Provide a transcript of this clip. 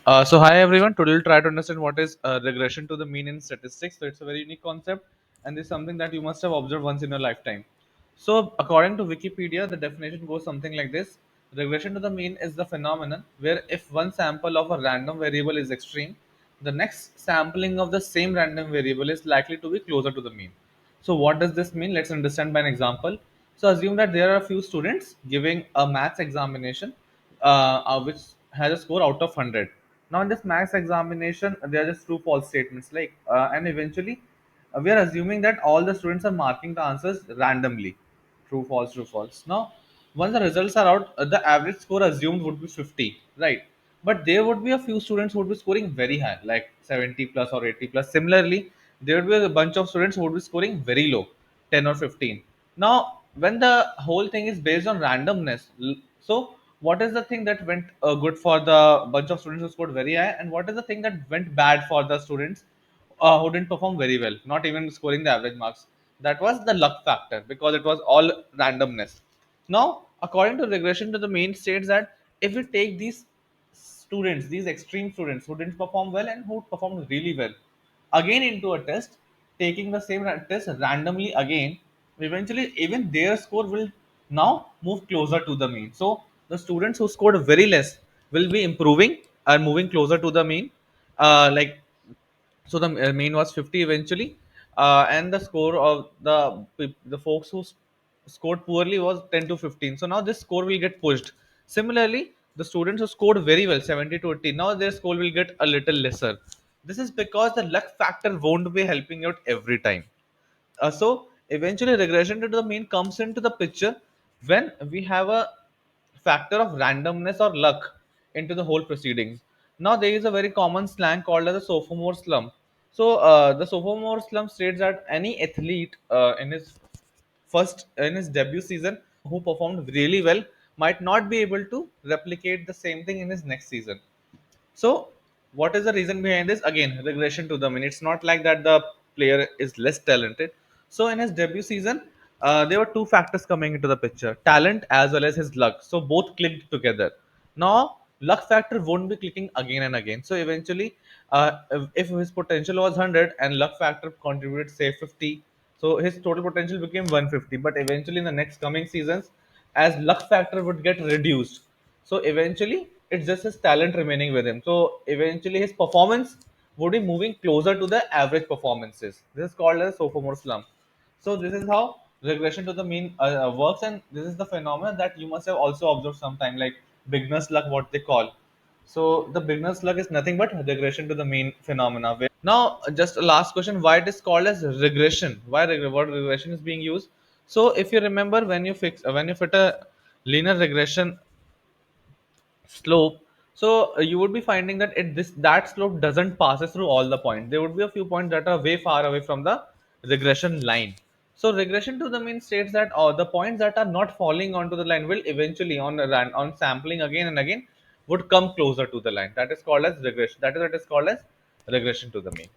So hi everyone. Today we'll try to understand what is regression to the mean in statistics. So it's a very unique concept, and this is something that you must have observed once in your lifetime. So according to Wikipedia, the definition goes something like this: regression to the mean is the phenomenon where if one sample of a random variable is extreme, the next sampling of the same random variable is likely to be closer to the mean. So what does this mean? Let's understand by an example. So assume that there are a few students giving a maths examination which has a score out of 100. Now in this maths examination, there are just true false statements and eventually we are assuming that all the students are marking the answers randomly. True, false. Now once the results are out, the average score assumed would be 50, right? But there would be a few students who would be scoring very high, like 70 plus or 80 plus. Similarly, there would be a bunch of students who would be scoring very low, 10 or 15. Now, when the whole thing is based on randomness, so what is the thing that went good for the bunch of students who scored very high, and what is the thing that went bad for the students who didn't perform very well, not even scoring the average marks? That was the luck factor because it was all randomness. Now, according to regression to the mean states that if we take these students, these extreme students who didn't perform well and who performed really well, again into a test, taking the same test randomly again, eventually even their score will now move closer to the mean. So the students who scored very less will be improving and moving closer to the mean. Like so the mean was 50 eventually, and the score of the folks who scored poorly was 10 to 15. So now this score will get pushed. Similarly, the students who scored very well, 70 to 80, now their score will get a little lesser. This is because the luck factor won't be helping out every time. So eventually regression to the mean comes into the picture when we have a factor of randomness or luck into the whole proceedings. Now there is a very common slang called as a sophomore slump. So the sophomore slump states that any athlete in his debut season who performed really well might not be able to replicate the same thing in his next season. So, what is the reason behind this? Again, regression to the mean. It's not like that the player is less talented. So, in his debut season, there were two factors coming into the picture: talent as well as his luck. So, both clicked together. Now, luck factor won't be clicking again and again. So, eventually, if his potential was 100 and luck factor contributed, say, 50, so his total potential became 150. But eventually, in the next coming seasons, as luck factor would get reduced, so eventually, it's just his talent remaining with him. So eventually, his performance would be moving closer to the average performances. This is called as sophomore slump. So this is how regression to the mean works, and this is the phenomenon that you must have also observed sometime, like beginner's luck, what they call. So the beginner's luck is nothing but regression to the mean phenomena. Now, just a last question: why it is called as regression? What regression is being used? So if you remember, when you fit a linear regression slope, so you would be finding that that slope doesn't passes through all the points. There would be a few points that are way far away from the regression line. So regression to the mean states that the points that are not falling onto the line will eventually on sampling again and again would come closer to the line. That is called as regression. That is what is called as regression to the mean.